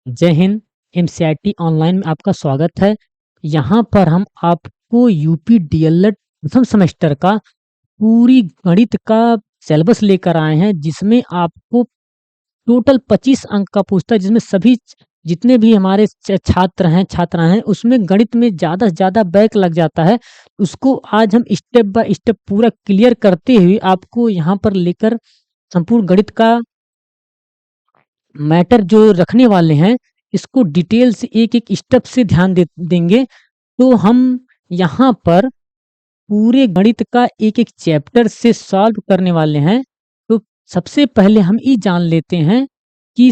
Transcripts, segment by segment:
जय हिंद। एमसीईआरटी ऑनलाइन में आपका स्वागत है। यहाँ पर हम आपको यूपी डीएलएड प्रथम सेमेस्टर का पूरी गणित का सिलेबस लेकर आए हैं, जिसमें आपको टोटल 25 अंक का पूछता है, जिसमें सभी जितने भी हमारे छात्र हैं छात्रा हैं उसमें गणित में ज़्यादा से ज़्यादा बैक लग जाता है। उसको आज हम स्टेप बाय स्टेप पूरा क्लियर करते हुए आपको यहाँ पर लेकर संपूर्ण गणित का मैटर जो रखने वाले हैं, इसको डिटेल से एक-एक स्टेप से ध्यान देंगे। तो हम यहाँ पर पूरे गणित का एक-एक चैप्टर से सॉल्व करने वाले हैं। तो सबसे पहले हम ये जान लेते हैं कि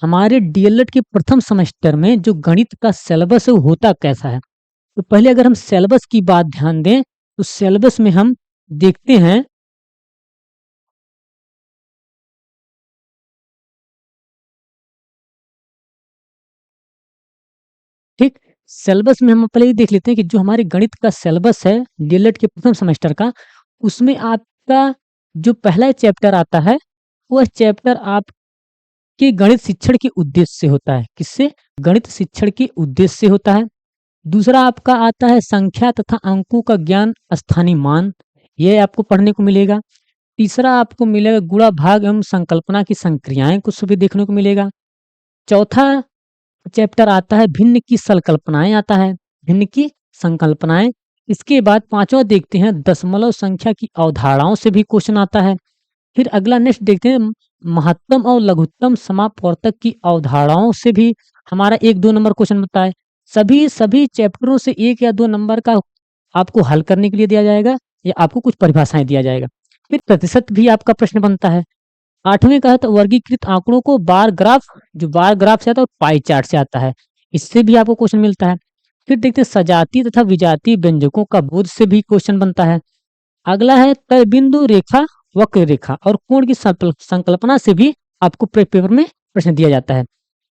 हमारे डीएलएड के प्रथम सेमेस्टर में जो गणित का सिलेबस है वो होता कैसा है। तो पहले अगर हम सिलेबस की बात ध्यान दें, तो सिलेबस में हम देखते हैं, ठीक, सिलेबस में हम पहले ये देख लेते हैं कि जो हमारे गणित का सिलेबस है डीएलएड के प्रथम सेमेस्टर का, उसमें आपका जो पहला चैप्टर आता है, वह चैप्टर आपके गणित शिक्षण के उद्देश्य से होता है। किससे? गणित शिक्षण के उद्देश्य से होता है। दूसरा आपका आता है संख्या तथा अंकों का ज्ञान, स्थानीय मान, ये आपको पढ़ने को मिलेगा। तीसरा आपको मिलेगा गुणा भाग एवं संकल्पना की संक्रियाएं, कुछ भी देखने को मिलेगा। चौथा चैप्टर आता है भिन्न की संकल्पनाएं, आता है भिन्न की संकल्पनाएं। इसके बाद पांचवा देखते हैं दशमलव संख्या की अवधारणाओं से भी क्वेश्चन आता है। फिर अगला नेक्स्ट देखते हैं महत्तम और लघुत्तम समापवर्तक की अवधारणाओं से भी हमारा 1-2 नंबर क्वेश्चन बनता है। सभी चैप्टरों से 1 या 2 नंबर का आपको हल करने के लिए दिया जाएगा, या आपको कुछ परिभाषाएं दिया जाएगा। फिर प्रतिशत भी आपका प्रश्न बनता है। 8वें का है तो वर्गीकृत आंकड़ों को बार ग्राफ, जो बार ग्राफ से आता है और पाई चार्ट से आता है, इससे भी आपको क्वेश्चन मिलता है। फिर देखते हैं सजातीय तथा विजातीय व्यंजकों का बोध से भी क्वेश्चन बनता है। अगला है तय बिंदु रेखा, वक्र रेखा और कोण की संकल्पना से भी आपको पेपर में प्रश्न दिया जाता है।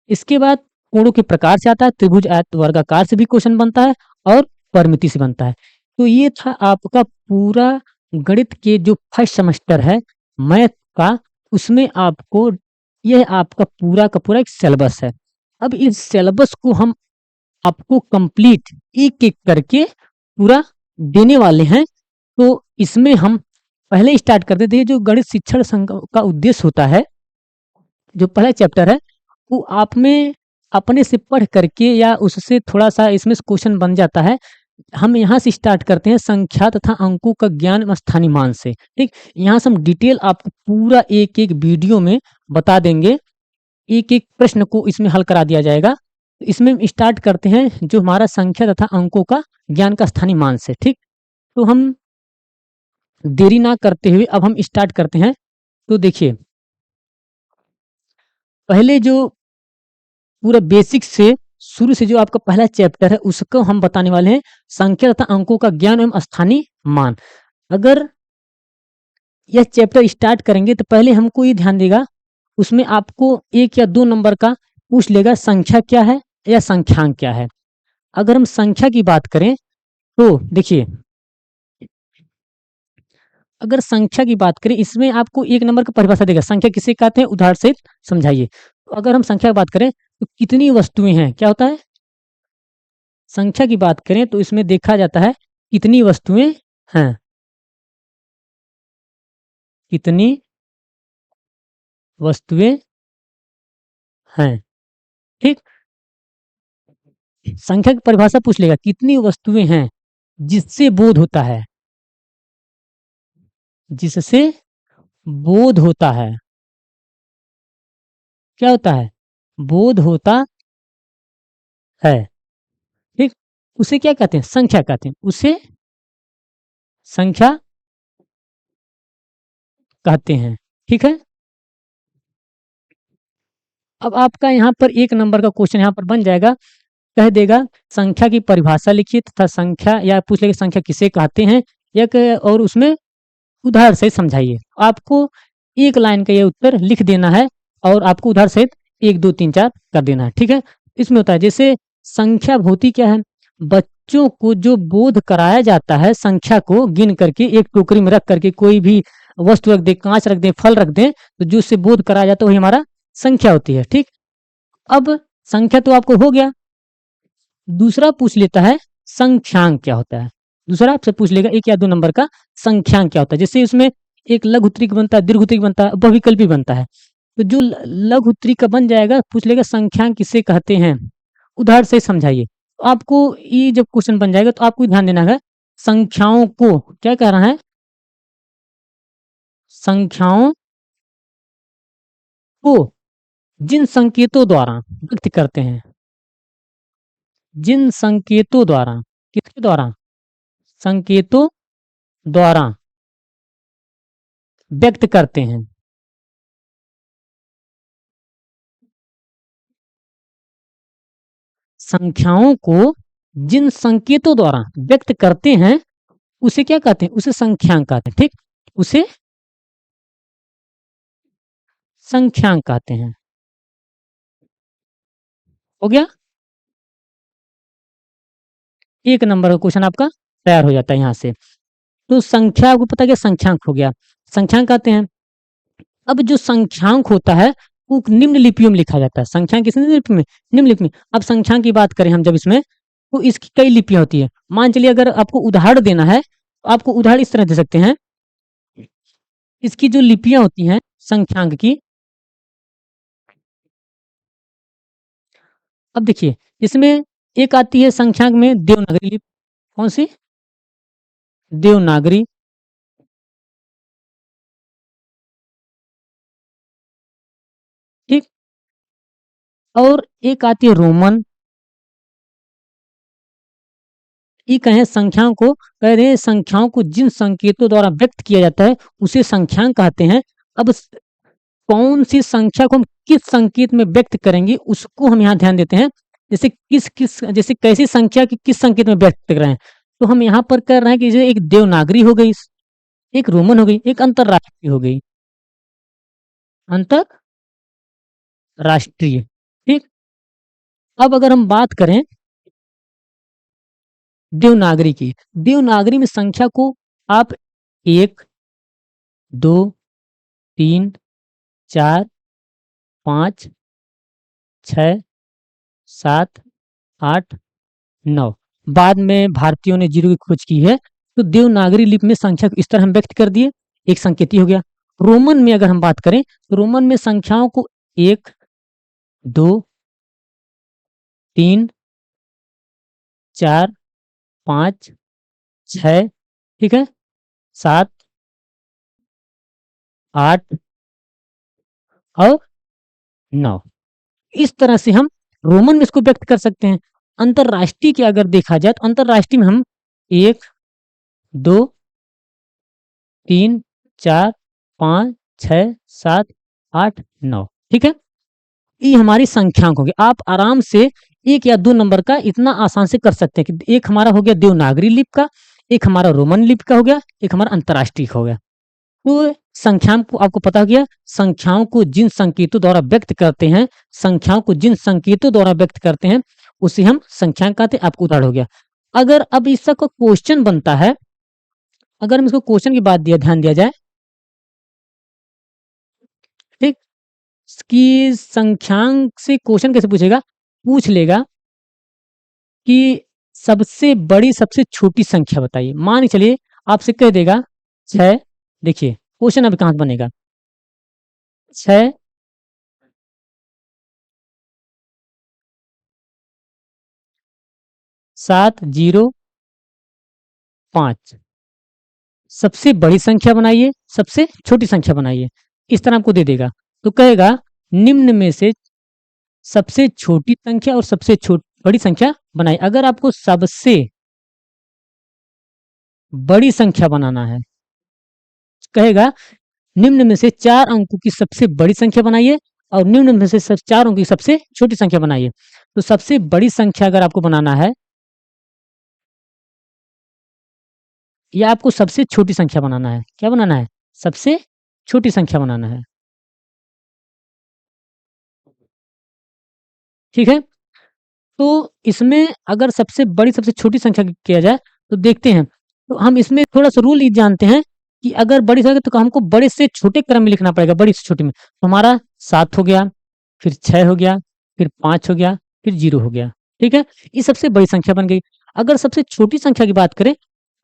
इसके बाद कोणों के प्रकार से आता है, त्रिभुज, आयत, वर्गाकार से भी क्वेश्चन बनता है और परिमिति से बनता है। तो ये था आपका पूरा गणित के जो फर्स्ट सेमेस्टर है मैथ का, उसमें आपको यह आपका पूरा का पूरा एक सिलेबस है। अब इस सिलेबस को हम आपको कंप्लीट एक-एक करके पूरा देने वाले हैं। तो इसमें हम पहले स्टार्ट कर देते हैं जो गणित शिक्षण का उद्देश्य होता है। जो पहला चैप्टर है वो आप में अपने से पढ़ करके या उससे थोड़ा-सा इसमें क्वेश्चन बन जाता है। हम यहाँ से स्टार्ट करते हैं संख्या तथा अंकों का ज्ञान एवं स्थानीय मान से, ठीक? यहाँ से हम डिटेल आपको पूरा एक-एक वीडियो में बता देंगे। एक-एक प्रश्न को इसमें हल करा दिया जाएगा। इसमें हम स्टार्ट करते हैं जो हमारा संख्या तथा अंकों का ज्ञान का स्थानीय मान से, ठीक? तो हम देरी ना करते हुए अब हम स्टार्ट करते हैं। तो देखिए, पहले जो पूरा बेसिक से शुरू से जो आपका पहला चैप्टर है उसको हम बताने वाले हैं संख्या तथा अंकों का ज्ञान एवं स्थानीय मान। अगर यह चैप्टर स्टार्ट करेंगे तो पहले हमको ये ध्यान देगा, उसमें आपको 1 या 2 नंबर का पूछ लेगा संख्या क्या है या संख्यांक क्या है। अगर हम संख्या की बात करें तो देखिए, अगर संख्या की बात करें इसमें आपको 1 नंबर का परिभाषा देगा, संख्या किसे कहते हैं उदाहरण से समझाइए। तो अगर हम संख्या की बात करें तो कितनी वस्तुएं हैं, क्या होता है? संख्या की बात करें तो इसमें देखा जाता है कितनी वस्तुएं हैं, कितनी वस्तुएं हैं, ठीक? संख्या की परिभाषा पूछ लेगा कितनी वस्तुएं हैं, जिससे बोध होता है, जिससे बोध होता है, क्या होता है? बोध होता है, ठीक? उसे क्या कहते हैं? संख्या कहते हैं, उसे संख्या कहते हैं, ठीक है? अब आपका यहाँ पर 1 नंबर का क्वेश्चन यहाँ पर बन जाएगा, कह देगा संख्या की परिभाषा लिखिए तथा संख्या, या पूछ लेगा संख्या किसे कहते हैं, और उसमें उदाहरण सहित समझाइए। आपको 1 लाइन का ये उत्तर लिख देना है और आपको उदाहरण सहित 1, 2, 3, 4 कर देना है, ठीक है? इसमें होता है जैसे संख्या होती क्या है? बच्चों को जो बोध कराया जाता है संख्या को गिन करके एक टोकरी में रख करके, कोई भी वस्तु रख दे, कांच रख दे, फल रख दे, तो जो उससे बोध कराया जाता है वही हमारा संख्या होती है, ठीक? अब संख्या तो आपको हो गया। दूसरा पूछ लेता है संख्यांक क्या होता है। दूसरा आपसे पूछ लेगा 1 या 2 नंबर का संख्यांक क्या होता है। जैसे उसमें एक लघु उत्तरीक बनता है, दीर्घ उत्तरीक बनता है, बहुविकल्पी बनता है। तो जो लघु उत्तरीक का बन जाएगा, पूछ लेगा संख्यांक किसे कहते हैं, उदाहरण से समझाइए। तो आपको ये जब क्वेश्चन बन जाएगा तो आपको ध्यान देना है, संख्याओं को क्या कह रहा है, संख्याओं को जिन संकेतों द्वारा व्यक्त करते हैं, जिन संकेतों द्वारा, किसके द्वारा, संकेतों द्वारा व्यक्त करते हैं, संख्याओं को जिन संकेतों द्वारा व्यक्त करते हैं उसे क्या कहते हैं, उसे संख्यांक कहते हैं। ठीक, उसे संख्यांक कहते हैं। हो गया, 1 नंबर का क्वेश्चन आपका तैयार हो जाता है यहाँ से। तो संख्या को पता क्या, संख्यांक हो गया, संख्यांक कहते हैं। अब जो संख्यांक होता है वो निम्न लिपियों में लिखा जाता है। संख्यांक किस लिपि में, निम्न लिपि में। अब संख्यांक की बात करें हम जब इसमें, तो इसकी कई लिपियां होती है। मान चलिए अगर आपको उदाहरण देना है तो आपको उदाहरण इस तरह दे सकते हैं। इसकी जो लिपियां होती हैं संख्यांक की, अब देखिए इसमें एक आती है संख्यांक में देवनागरी लिपि। कौन सी, देवनागरी। ठीक, और एक आती है रोमन। ये कहें संख्याओं को, कह रहे हैं संख्याओं को जिन संकेतों द्वारा व्यक्त किया जाता है उसे संख्यांक कहते हैं। अब कौन सी संख्या को हम किस संकेत में व्यक्त करेंगे उसको हम यहाँ ध्यान देते हैं। जैसे किस किस, जैसे कैसी संख्या की किस संकेत में व्यक्त कर रहे हैं, तो हम यहाँ पर कर रहे हैं कि जैसे एक देवनागरी हो गई, एक रोमन हो गई, एक अंतरराष्ट्रीय हो गई, अंतरराष्ट्रीय। ठीक, अब अगर हम बात करें देवनागरी की, देवनागरी में संख्या को आप 1, 2, 3, 4, 5, 6, 7, 8, 9, बाद में भारतीयों ने जीरो की खोज की है। तो देवनागरी लिपि में संख्या को इस तरह हम व्यक्त कर दिए, एक संकेती हो गया। रोमन में अगर हम बात करें तो रोमन में संख्याओं को 1, 2, 3, 4, 5, 6, ठीक है, 7, 8 और 9, इस तरह से हम रोमन में इसको व्यक्त कर सकते हैं। अंतरराष्ट्रीय की अगर देखा जाए तो अंतरराष्ट्रीय में हम 1, 2, 3, 4, 5, 6, 7, 8, 9, ठीक है। ये हमारी संख्यांक होगी। आप आराम से 1 या 2 नंबर का इतना आसान से कर सकते हैं कि एक हमारा हो गया देवनागरी लिपि का, एक हमारा रोमन लिपि का हो गया, एक हमारा अंतरराष्ट्रीय हो गया। तो संख्याओं को आपको पता हो गया, संख्याओं को जिन संकेतों द्वारा व्यक्त करते हैं, संख्याओं को जिन संकेतों द्वारा व्यक्त करते हैं उसे हम संख्यांक कहते हैं। आपको उदाहरण हो गया। अगर अब इसका कोई क्वेश्चन बनता है, अगर हम इसको क्वेश्चन की बात दिया, ध्यान दिया जाए, ठीक, कि संख्यांक से क्वेश्चन कैसे पूछेगा, पूछ लेगा कि सबसे बड़ी सबसे छोटी संख्या बताइए। मान के चलिए आपसे कह देगा 6, देखिए क्वेश्चन अब कहां बनेगा, 6, 7, 0, 5, सबसे बड़ी संख्या बनाइए, सबसे छोटी संख्या बनाइए, इस तरह आपको दे देगा। तो कहेगा निम्न में से सबसे छोटी संख्या और सबसे बड़ी संख्या बनाइए। अगर आपको सबसे बड़ी संख्या बनाना है, कहेगा निम्न में से 4 अंकों की सबसे बड़ी संख्या बनाइए और निम्न में से 4 अंकों की सबसे छोटी संख्या बनाइए। तो सबसे बड़ी संख्या अगर आपको बनाना है या आपको सबसे छोटी संख्या बनाना है, क्या बनाना है, सबसे छोटी संख्या बनाना है, ठीक है। तो इसमें अगर सबसे बड़ी सबसे छोटी संख्या किया जाए तो देखते हैं, तो हम इसमें थोड़ा सा रूल जानते हैं कि अगर बड़ी संख्या तो हमको बड़े से छोटे क्रम में लिखना पड़ेगा, बड़ी से छोटी में। तो हमारा 7 हो गया, फिर 6 हो गया, फिर 5 हो गया, फिर 0 हो गया। ठीक है? ये सबसे बड़ी संख्या बन गई। अगर सबसे छोटी संख्या की बात करें,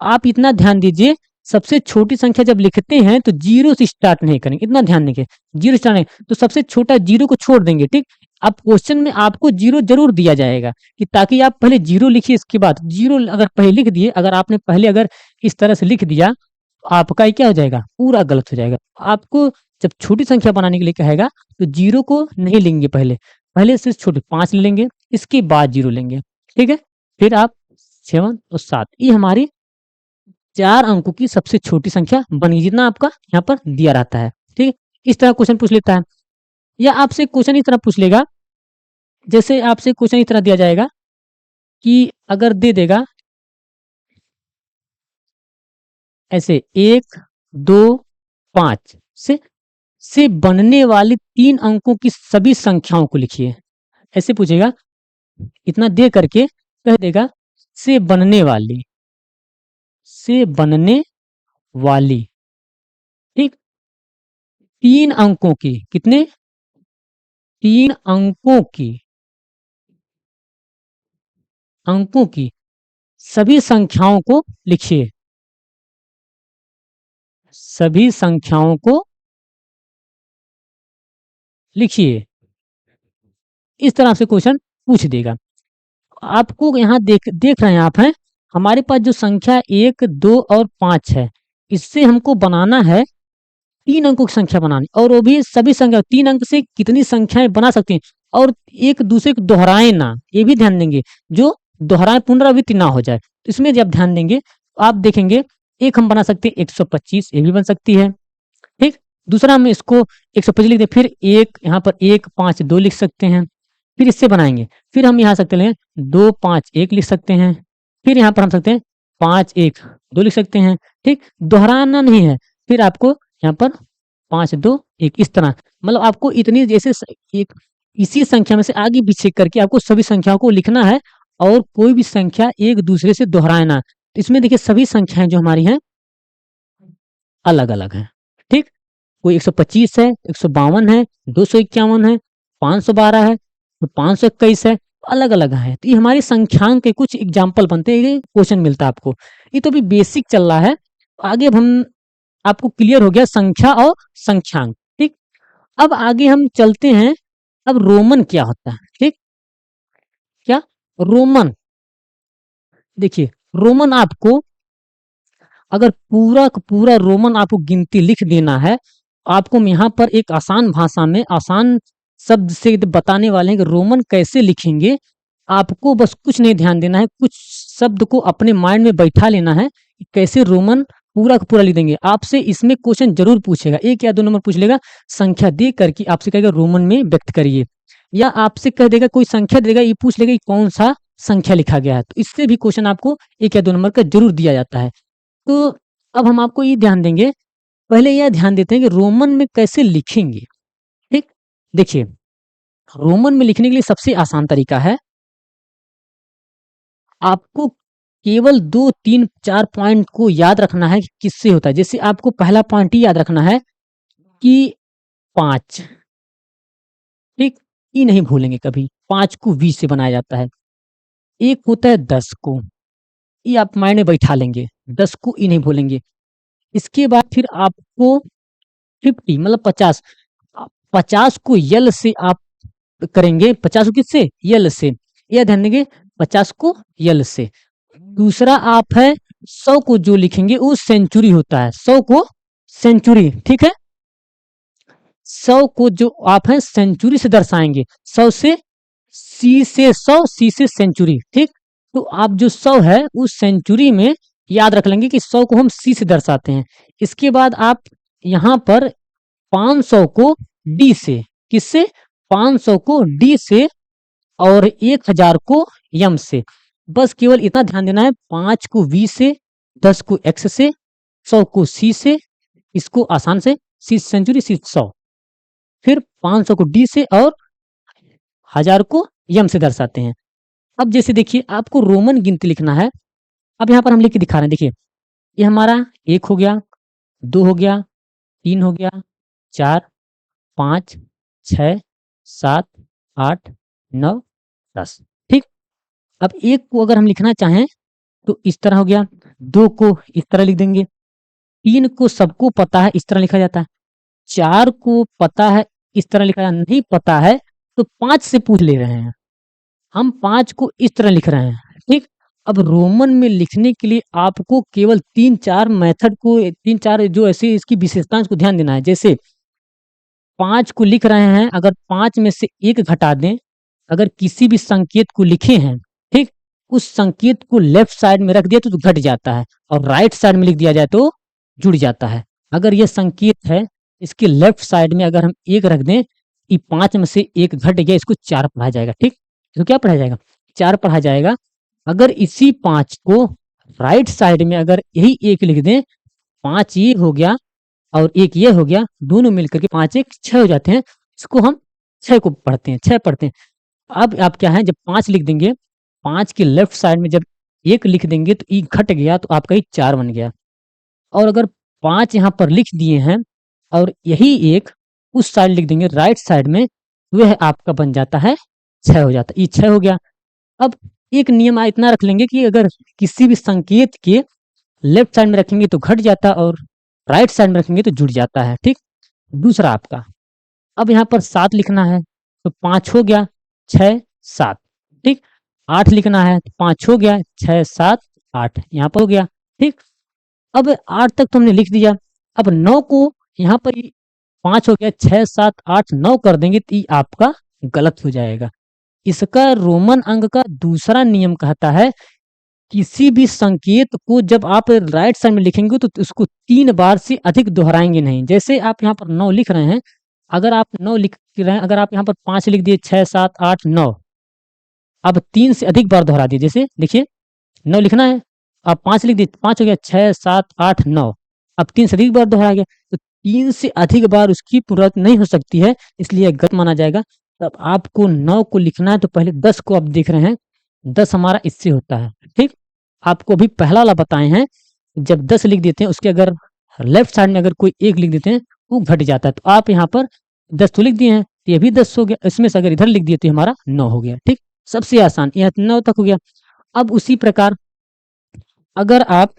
आप इतना ध्यान दीजिए, सबसे छोटी संख्या जब लिखते हैं तो 0 से स्टार्ट नहीं करेंगे, इतना ध्यान देंगे। 0 स्टार्ट नहीं, तो सबसे छोटा 0 को छोड़ देंगे, ठीक? अब क्वेश्चन में आपको 0 ज़रूर दिया जाएगा कि ताकि आप पहले 0 लिखिए, इसके बाद 0 अगर पहले लिख दिए, अगर आपने पहले अगर इस तरह से लिख दिया, तो आपका ये क्या हो जाएगा? पूरा गलत हो जाएगा। आपको जब छोटी संख्या बनाने के लिए कहेगा, तो 0 को नहीं लेंगे पहले, पहले से छोटे 5 ले लेंगे, इसके बाद 0 लेंगे, ठीक है? फिर आप 7 और 7, ये हमारी 4 अंकों की सबसे छोटी संख्या बनी, जितना आपका यहाँ पर दिया रहता है, ठीक है? इस तरह क्वेश्चन पूछ लेता है, या आपसे क्वेश्चन इस तरह पूछ लेगा, जैसे आपसे क्वेश्चन इस तरह दिया जाएगा कि अगर दे देगा ऐसे 1, 2, 5 से बनने वाली 3 अंकों की सभी संख्याओं को लिखिए। ऐसे पूछेगा, इतना दे करके कह देगा से बनने वाली, ठीक? 3 अंकों की, कितने? 3 अंकों की सभी संख्याओं को लिखिए। सभी संख्याओं को लिखिए। इस तरह से क्वेश्चन पूछ देगा। आपको यहाँ देख देख रहे हैं आप हैं, हमारे पास जो संख्या 1, 2 और 5 है, इससे हमको बनाना है 3 अंकों की संख्या बनानी, और वो भी सभी संख्या 3 अंक से कितनी संख्याएं बना सकते हैं, और एक दूसरे को दोहराए ना, ये भी ध्यान देंगे, जो दोहराए पुनरावृत्ति ना हो जाए। तो इसमें जब ध्यान देंगे, आप देखेंगे एक हम बना सकते हैं 125, ये भी बन सकती है, ठीक? दूसरा हम इसको 125 लिख दें, फिर एक यहाँ पर 1, 5, 2 लिख सकते हैं, फिर इससे बनाएंगे, फिर हम यहाँ सकते हैं 2, 5, 1 लिख सकते हैं, फिर यहाँ पर हम सकते हैं 5, 1, 2 लिख सकते हैं, ठीक? दोहराना नहीं है, फिर आपको यहाँ पर 5, 2, 1 इस तरह, मतलब आपको इतनी जैसे एक इसी संख्या में से आगे पीछे करके आपको सभी संख्याओं को लिखना है, और कोई भी संख्या एक दूसरे से दोहराए ना। तो इसमें देखिए सभी संख्याएं जो हमारी हैं अलग अलग हैं, ठीक? कोई 125 है, 152 है, 251 है, 512 है, तो 521 है, अलग अलग है। तो ये हमारी संख्यांक के कुछ एग्जाम्पल बनते हैं, ये क्वेश्चन मिलता है आपको। ये तो अभी बेसिक चल रहा है, आगे अब हम आपको क्लियर हो गया संख्या और संख्यांक, ठीक? अब आगे हम चलते हैं, अब रोमन क्या होता है, ठीक? क्या रोमन? देखिए रोमन आपको अगर पूरा का पूरा रोमन आपको गिनती लिख देना है, आपको हम यहाँ पर एक आसान भाषा में आसान शब्द से बताने वाले हैं कि रोमन कैसे लिखेंगे। आपको बस कुछ नहीं ध्यान देना है, कुछ शब्द को अपने माइंड में बैठा लेना है कि कैसे रोमन पूरा का पूरा लिख देंगे। आपसे इसमें क्वेश्चन जरूर पूछेगा, 1 या 2 नंबर पूछ लेगा, संख्या दे करके आपसे कहेगा रोमन में व्यक्त करिए, या आपसे कह देगा कोई संख्या देगा, ये पूछ लेगा कि कौन सा संख्या लिखा गया है। तो इससे भी क्वेश्चन आपको 1 या 2 नंबर का जरूर दिया जाता है। तो अब हम आपको ये ध्यान देंगे, पहले यह ध्यान देते हैं कि रोमन में कैसे लिखेंगे, ठीक? देखिए रोमन में लिखने के लिए सबसे आसान तरीका है, आपको केवल 2, 3, 4 पॉइंट को याद रखना है कि किससे होता है। जैसे आपको पहला पॉइंट ही याद रखना है कि 5, ठीक? ये नहीं भूलेंगे कभी, 5 को 20 से बनाया जाता है। एक होता है 10 को, ये आप माइंड में बैठा लेंगे, 10 को ये नहीं भूलेंगे। इसके बाद फिर आपको 50 मतलब 50, 50 को यल से आप करेंगे, 50 को किससे? यल से, यह ध्यान देंगे, 50 को यल से। दूसरा आप है 100 को जो लिखेंगे वो सेंचुरी होता है, 100 को सेंचुरी, ठीक है? 100 को जो आप है सेंचुरी से दर्शाएंगे, 100 से सी से 100, सी से सेंचुरी, ठीक? तो आप जो 100 है उस सेंचुरी में याद रख लेंगे कि 100 को हम सी से दर्शाते हैं। इसके बाद आप यहाँ पर 500 को डी से, किससे? 500 को डी से, और 1000 को यम से। बस केवल इतना ध्यान देना है, 5 को वी से, 10 को एक्स से, 100 को सी से, इसको आसान से सी सेंचुरी सी 100, फिर 500 को डी से और 1000 को यम से दर्शाते हैं। अब जैसे देखिए आपको रोमन गिनती लिखना है, अब यहाँ पर हम लिख के दिखा रहे हैं, देखिए ये हमारा 1 हो गया, 2 हो गया, 3 हो गया, 4, 5, 6, 7, 8, 9, 10। ठीक। अब 1 को अगर हम लिखना चाहें तो इस तरह हो गया, 2 को इस तरह लिख देंगे, 3 को सबको पता है इस तरह लिखा जाता है, 4 को पता है इस तरह लिखा नहीं पता है तो 5 से पूछ ले रहे हैं। हम 5 को इस तरह लिख रहे हैं, ठीक? अब रोमन में लिखने के लिए आपको केवल 3-4 मेथड को 3-4 जो ऐसी इसकी विशेषताएं को ध्यान देना है। जैसे 5 को लिख रहे हैं, अगर 5 में से 1 घटा दें, अगर किसी भी संकेत को लिखे हैं, ठीक? उस संकेत को लेफ्ट साइड में रख दिया तो घट जाता है और राइट साइड में लिख दिया जाए तो जुड़ जाता है। अगर ये संकेत है, इसके लेफ्ट साइड में अगर हम 1 रख दें, कि 5 में से 1 घट गया, इसको 4 पढ़ा जाएगा, ठीक? तो क्या पढ़ा जाएगा? 4 पढ़ा जाएगा। अगर इसी 5 को राइट साइड में अगर यही 1 लिख दें, 5 ये हो गया और 1 ये हो गया, दोनों मिलकर के 5 1 6 हो जाते हैं। इसको हम 6 को पढ़ते हैं, 6 पढ़ते हैं। अब आप क्या है, जब 5 लिख देंगे, 5 के लेफ्ट साइड में जब 1 लिख देंगे तो ई घट गया तो आपका ये 4 बन गया। और अगर 5 यहाँ पर लिख दिए हैं और यही 1 उस साइड लिख देंगे राइट साइड में, वह आपका बन जाता है 6 हो जाता है, ये 6 हो गया। अब एक नियम इतना रख लेंगे कि अगर किसी भी संकेत के लेफ्ट साइड में रखेंगे तो घट जाता है और राइट साइड में रखेंगे तो जुड़ जाता है, ठीक? दूसरा आपका, अब यहाँ पर 7 लिखना है तो 5 हो गया, 6 7, ठीक? 8 लिखना है तो 5 हो गया, 6 7 8, यहाँ पर हो गया, ठीक? अब 8 तक तो हमने लिख दिया। अब 9 को यहाँ पर 5 हो गया, 6 7 8 9 कर देंगे तो ये आपका गलत हो जाएगा। इसका रोमन अंक का दूसरा नियम कहता है, किसी भी संकेत को जब आप राइट साइड में लिखेंगे तो उसको 3 बार से अधिक दोहराएंगे नहीं। जैसे आप यहाँ पर 9 लिख रहे हैं, अगर आप 9 लिख रहे हैं, अगर आप यहाँ पर 5 लिख दिए, 6 7 8 9, अब 3 से अधिक बार दोहरा दिए। जैसे देखिए 9 लिखना है, आप 5 लिख दिए, 5 हो गया, 6 7 8 9, अब 3 से अधिक बार दोहराया गया तो 3 से अधिक बार उसकी पुनरावृत्ति नहीं हो सकती है, इसलिए गलत माना जाएगा। तब आपको 9 को लिखना है तो पहले 10 को आप देख रहे हैं, 10 हमारा इससे होता है, ठीक? आपको अभी पहला वाला बताए हैं, जब 10 लिख देते हैं उसके अगर लेफ्ट साइड में अगर कोई 1 लिख देते हैं वो घट जाता है। तो आप यहाँ पर 10 तो लिख दिए हैं तो ये भी 10 हो गया, इसमें से अगर इधर लिख दिए तो हमारा 9 हो गया, ठीक? सबसे आसान यह 9 तक हो गया। अब उसी प्रकार अगर आप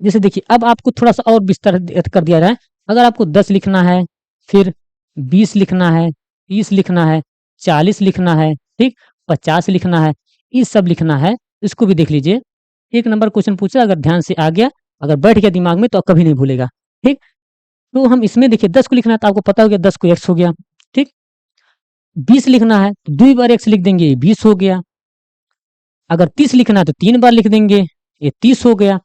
जैसे देखिए, अब आपको थोड़ा-सा और विस्तार कर दिया जाए। अगर आपको 10 लिखना है, फिर 20 लिखना है, 30 लिखना है, 40 लिखना है, ठीक? 50 लिखना है, ये सब लिखना है, इसको भी देख लीजिए। 1 नंबर क्वेश्चन पूछा, अगर ध्यान से आ गया, अगर बैठ गया दिमाग में तो कभी नहीं भूलेगा, ठीक? तो हम इसमें देखिए 10 को लिखना है तो आपको पता हो गया 10 को x हो गया, ठीक? 20 लिखना है तो 2 बार x लिख देंगे, ये 20 हो गया। अगर 30 लिखना है तो 3 बार लिख देंगे, ये 30 हो गया।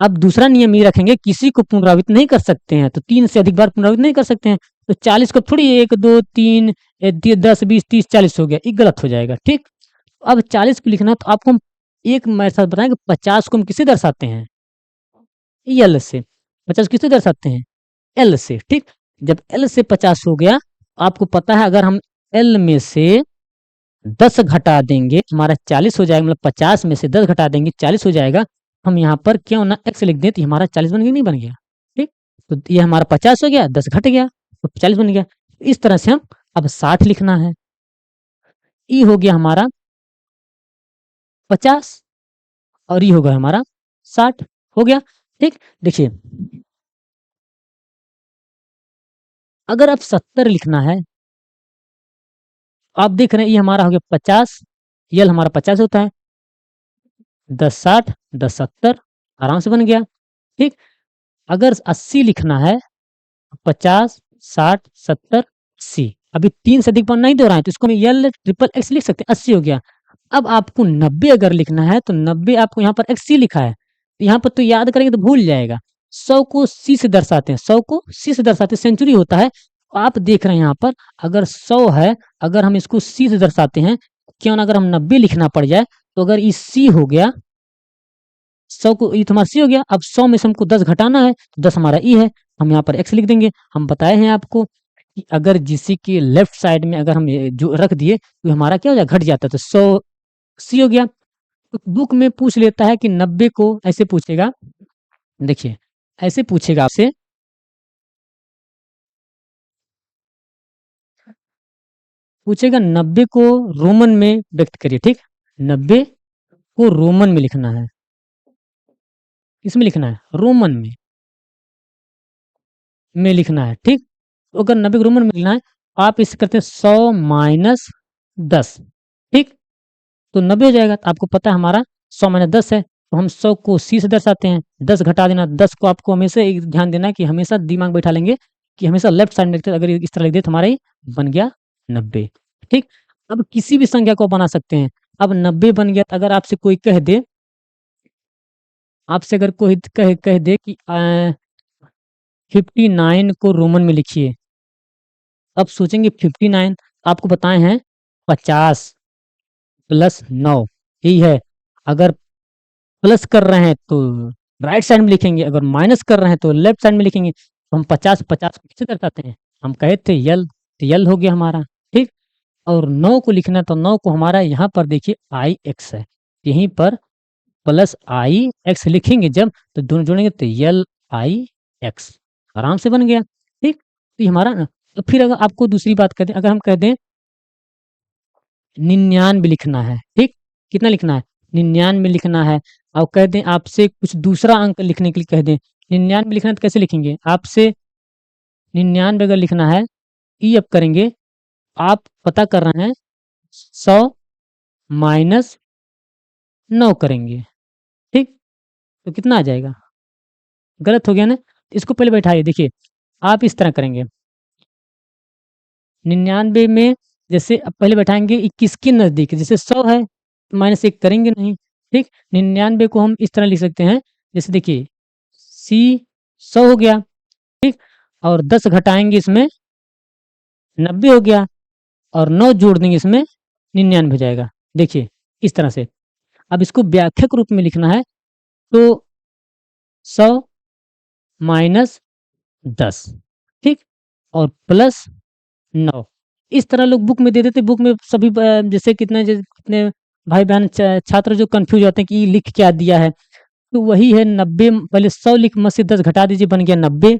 अब दूसरा नियम ये रखेंगे, किसी को पुनरावृत्त नहीं कर सकते हैं, तो 3 से अधिक बार पुनरावृत्त नहीं कर सकते हैं। तो 40 को थोड़ी 1 2 3 10 20 30 40 हो गया, ये गलत हो जाएगा, ठीक? अब 40 को लिखना है तो आपको हम एक मेथड बताएंगे, 50 को हम किससे दर्शाते हैं? एल से। 50 किससे दर्शाते हैं? एल से, ठीक? जब एल से 50 हो गया, आपको पता है अगर हम एल में से 10 घटा देंगे, हमारा 40 हो जाएगा, मतलब 50 में से 10 घटा देंगे 40 हो जाएगा। हम यहाँ पर क्यों ना x लिख दें तो हमारा 40 बन गया, नहीं बन गया, ठीक? तो ये हमारा 50 हो गया, 10 घट गया तो 40 बन गया। इस तरह से हम अब 60 लिखना है, ये हो गया हमारा 50 और ये होगा हमारा 60 हो गया, ठीक? देखिए, अगर आप 70 लिखना है, आप देख रहे हैं ये हमारा हो गया 50, यल हमारा 50 होता है, 10 60 10 70 आराम से बन गया, ठीक? अगर 80 लिखना है, 50 60 70 80, अभी 3 से अधिक बार नहीं दो रहा है तो इसको हम यल ट्रिपल एक्स लिख सकते हैं, 80 हो गया। अब आपको 90 अगर लिखना है तो 90 आपको यहाँ पर एक्स सी लिखा है, तो यहाँ पर तो याद करेंगे तो भूल जाएगा। 100 को सी से दर्शाते हैं, 100 को सी से दर्शाते हैं, सेंचुरी होता है। आप देख रहे हैं यहाँ पर अगर 100 है, अगर हम इसको सी से दर्शाते हैं, क्यों ना अगर हम 90 लिखना पड़ जाए, तो अगर ये सी हो गया, 100 को ये तो हमारा सी हो गया, अब 100 में से हमको 10 घटाना है तो 10 हमारा ई है, हम यहाँ पर एक्स लिख देंगे। हम बताए हैं आपको कि अगर किसी के लेफ्ट साइड में अगर हम ये जो रख दिए तो हमारा क्या हो जाए, घट जाता है, तो 100 सी हो गया। तो बुक में पूछ लेता है कि 90 को ऐसे पूछेगा, देखिए ऐसे पूछेगा आपसे, पूछेगा 90 को रोमन में व्यक्त करिए, ठीक? 90 को रोमन में लिखना है। किसमें लिखना है? रोमन में लिखना है, ठीक? तो अगर 90 को रोमन में लिखना है, आप इसे करते हैं 100 माइनस 10, ठीक? तो 90 हो जाएगा। तो आपको पता है हमारा 100 माइनस 10 है, तो हम 100 को सी से दर्शाते हैं, 10 घटा देना। 10 को आपको हमेशा एक ध्यान देना है कि हमेशा दिमाग बैठा लेंगे कि हमेशा लेफ्ट साइड में लिखते हैं। अगर इस तरह लिख दे तो हमारा ये बन गया 90, ठीक? अब किसी भी संख्या को बना सकते हैं। अब 90 बन गया, तो अगर आपसे कोई कह दे, आपसे अगर कोई कह दे कि 59 को रोमन में लिखिए, अब सोचेंगे 59 आपको बताए हैं 50 प्लस 9, यही है। अगर प्लस कर रहे हैं तो राइट साइड में लिखेंगे, अगर माइनस कर रहे हैं तो लेफ्ट साइड में लिखेंगे। तो हम 50 को किससे दर्शाते हैं? हम कहे थे यल, तो यल हो गया हमारा, ठीक? और 9 को लिखना है, तो 9 को हमारा यहाँ पर देखिए आई एक्स है, यहीं पर प्लस आई एक्स लिखेंगे जब, तो दोनों जोड़ेंगे तो यल आई एक्स, आराम से बन गया, ठीक? तो ये हमारा ना। तो फिर अगर आपको दूसरी बात कहते हैं, अगर हम कह दें 99 लिखना है, ठीक? कितना लिखना है? 99 लिखना है। और कह दें आपसे कुछ दूसरा अंक लिखने के लिए कह दें, 99 लिखना है तो कैसे लिखेंगे? आपसे 99 अगर लिखना है, ई अब करेंगे, आप पता कर रहे हैं 100 माइनस 9 करेंगे, ठीक? तो कितना आ जाएगा? गलत हो गया ना? इसको पहले बैठाइए, देखिए आप इस तरह करेंगे 99 में, जैसे अब पहले बैठाएंगे 21 के नज़दीक, जैसे 100 है माइनस 1 करेंगे नहीं, ठीक? 99 को हम इस तरह लिख सकते हैं, जैसे देखिए सी 100 हो गया, ठीक? और 10 घटाएंगे इसमें 90 हो गया, और 9 जोड़ देंगे इसमें 99 हो जाएगा। देखिए इस तरह से। अब इसको व्याख्यक रूप में लिखना है, तो 100 माइनस 10, ठीक? और प्लस 9, इस तरह लोग बुक में दे देते। बुक में सभी जैसे कितने भाई बहन छात्र जो कंफ्यूज होते हैं कि ये लिख क्या दिया है, तो वही है 90, पहले 100 लिख मत से 10 घटा दीजिए, बन गया 90।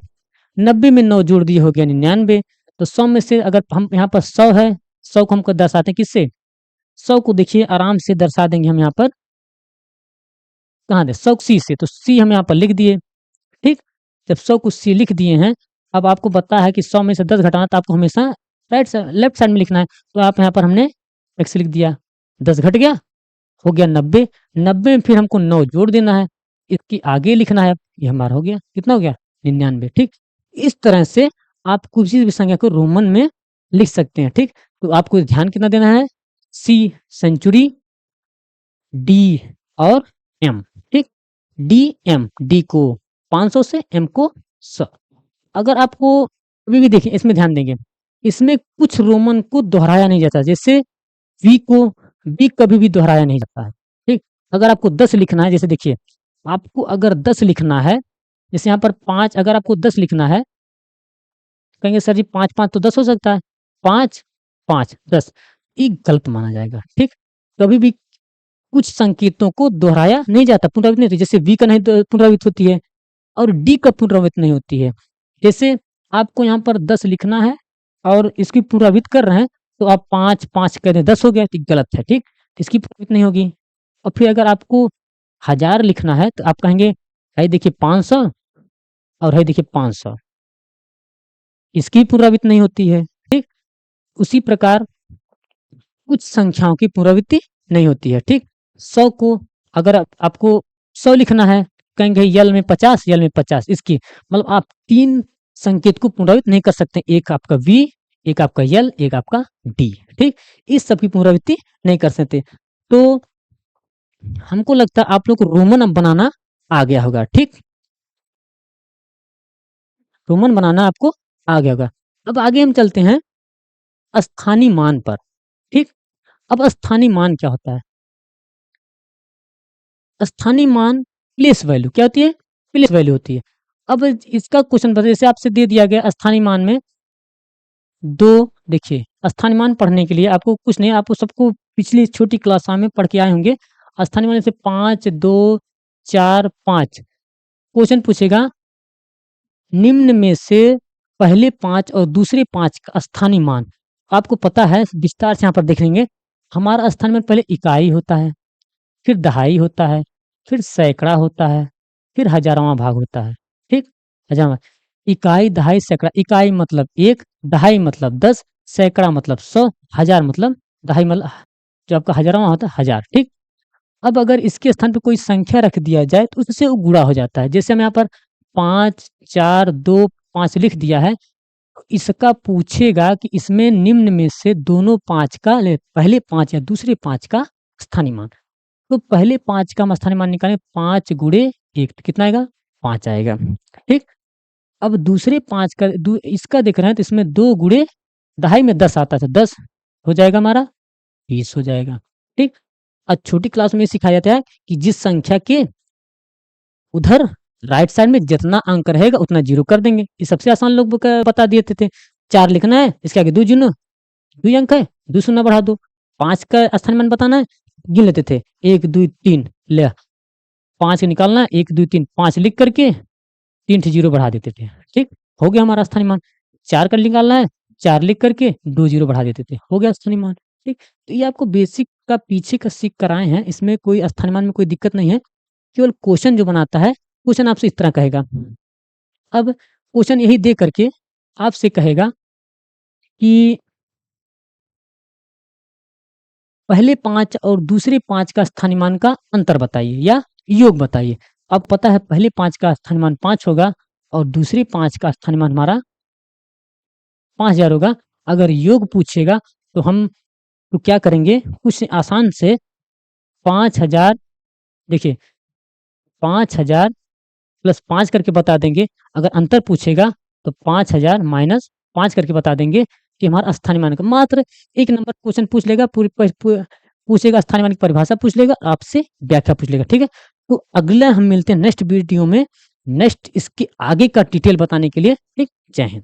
90 में 9 जोड़ दिए, हो गया 99। तो 100 में से अगर हम यहाँ पर 100 है, 100 को हमको दर्शाते हैं किससे? 100 को देखिए आराम से दर्शा देंगे हम यहाँ पर, कहाँ दे 100 सी से, तो सी हम यहाँ पर लिख दिए, ठीक? जब 100 को सी लिख दिए हैं, अब आपको पता है कि 100 में से 10 घटाना, तो आपको हमेशा राइट साइड लेफ्ट साइड में लिखना है। तो आप यहाँ पर हमने एक्स लिख दिया, 10 घट गया, हो गया 90। 90 में फिर हमको 9 जोड़ देना है, इसकी आगे लिखना है, ये हमारा हो गया, कितना हो गया? 99, ठीक? इस तरह से आप किसी भी संख्या को रोमन में लिख सकते हैं, ठीक? तो आपको ध्यान कितना देना है? सी सेंचुरी, डी और एम, ठीक? डी एम, डी को 500 से, एम को 100। अगर आपको अभी भी देखिए, इसमें ध्यान देंगे, इसमें कुछ रोमन को दोहराया नहीं जाता, जैसे वी को, वी कभी भी दोहराया नहीं जाता है, ठीक? अगर आपको 10 लिखना है, जैसे देखिए आपको अगर 10 लिखना है, जैसे यहाँ पर 5, अगर आपको 10 लिखना है, कहेंगे सर जी 5 5 तो 10 हो सकता है, 5 5 10, ये गलत माना जाएगा, ठीक? कभी भी कुछ संकेतों को दोहराया नहीं जाता, पुनरावृत्ति नहीं होती। जैसे वी का नहीं पुनरावृत्ति होती है, और डी का पुनरावृत्ति नहीं होती है। जैसे आपको यहाँ पर 10 लिखना है और इसकी पुनरावृत्ति कर रहे हैं, तो आप 5 5 कह दें 10 हो गया, तो गलत है, ठीक? तो इसकी पुनरावृत्ति नहीं होगी। और फिर अगर आपको 1000 लिखना है, तो आप कहेंगे है देखिए 500, और है देखिए 500, इसकी पुनरावृत्ति नहीं होती है, ठीक? उसी प्रकार कुछ संख्याओं की पुनरावृत्ति नहीं होती है, ठीक? 100 को अगर आपको 100 लिखना है, कहेंगे यल में 50, यल में 50, इसकी मतलब आप 3 संकेत को पुनरावृत्ति नहीं कर सकते, एक आपका वी, एक आपका यल, एक आपका डी, ठीक? इस सब की पुनरावृत्ति नहीं कर सकते। तो हमको लगता है आप लोग को रोमन अब बनाना आ गया होगा, ठीक? रोमन बनाना आपको आ गया होगा। अब आगे हम चलते हैं स्थानीय मान पर, ठीक? अब स्थानीय मान क्या होता है? स्थानीय मान प्लेस वैल्यू क्या होती है? प्लेस वैल्यू होती है। अब इसका क्वेश्चन बता, जैसे आपसे दे दिया गया स्थानीय मान में दो, देखिए स्थानीय मान पढ़ने के लिए आपको कुछ नहीं, आपको सबको पिछली छोटी क्लास में पढ़ के आए होंगे। स्थानीय मान जैसे 5 2 4 5, क्वेश्चन पूछेगा निम्न में से पहले 5 और दूसरे 5 का स्थानीय मान, आपको पता है, विस्तार से यहाँ पर देख लेंगे, हमारा स्थानीय मान पहले इकाई होता है, फिर दहाई होता है, फिर सैकड़ा होता है, फिर हज़ारवाँ भाग होता है, ठीक? हज़ारवाँ इकाई, दहाई, सैकड़ा। इकाई मतलब 1, दहाई मतलब 10, सैकड़ा मतलब 100, हज़ार मतलब दहाई मतलब जो आपका हज़ारवाँ होता है 1000, ठीक? अब अगर इसके स्थान पे कोई संख्या रख दिया जाए तो उससे वो गुणा हो जाता है। जैसे हम यहाँ पर 5, 4, 2, 5 लिख दिया है, तो इसका पूछेगा कि इसमें निम्न में से दोनों 5 का पहले 5 या दूसरे 5 का स्थानीय मान। तो पहले 5 का हम स्थानीय मान निकालें, 5 गुणे 1 तो कितना आएगा? 5 आएगा, ठीक? अब दूसरे 5 का इसका देख रहे हैं तो इसमें 2 गुणे दहाई में 10 आता है, तो 10 हो जाएगा हमारा, 20 हो जाएगा, ठीक? छोटी क्लास में ये सिखाया जाता है कि जिस संख्या के उधर राइट साइड में जितना अंक रहेगा उतना जीरो कर देंगे। ये सबसे आसान लोग बता दिए थे। 4 लिखना है, इसके आगे 2 जीरो, 2 अंक है, 2 शून्य बढ़ा दो। 5 का स्थानीय मान बताना है, गिन लेते थे, 1, 2, 3 ले 5 निकालना है, 1, 2, 3 5 लिख करके 3 ठे जीरो बढ़ा देते थे, ठीक? हो गया हमारा स्थानीय मान। 4 का निकालना है, 4 लिख करके 2 जीरो बढ़ा देते थे, हो गया स्थानीय मान, ठीक? तो ये आपको बेसिक का पीछे का सीख कराए हैं, इसमें कोई स्थानीय मान में कोई दिक्कत नहीं है। केवल क्वेश्चन जो बनाता है, क्वेश्चन आपसे इस तरह कहेगा। अब क्वेश्चन यही दे करके आपसे कहेगा कि पहले 5 और दूसरे 5 का स्थानीय मान का अंतर बताइए या योग बताइए। अब पता है पहले 5 का स्थानीय मान 5 होगा और दूसरे 5 का स्थानीय मान हमारा 5000 होगा। अगर योग पूछेगा तो हम तो क्या करेंगे, कुछ आसान से 5000, देखिए 5000 प्लस 5 करके बता देंगे। अगर अंतर पूछेगा तो 5000 माइनस 5 करके बता देंगे कि हमारा स्थानीय मान का मात्र 1 नंबर क्वेश्चन पूछ लेगा, पूछेगा स्थानीय मान की परिभाषा पूछ लेगा, आपसे व्याख्या पूछ लेगा, ठीक है? तो अगला हम मिलते हैं नेक्स्ट वीडियो में, नेक्स्ट इसके आगे का डिटेल बताने के लिए, ठीक? जय हिंद।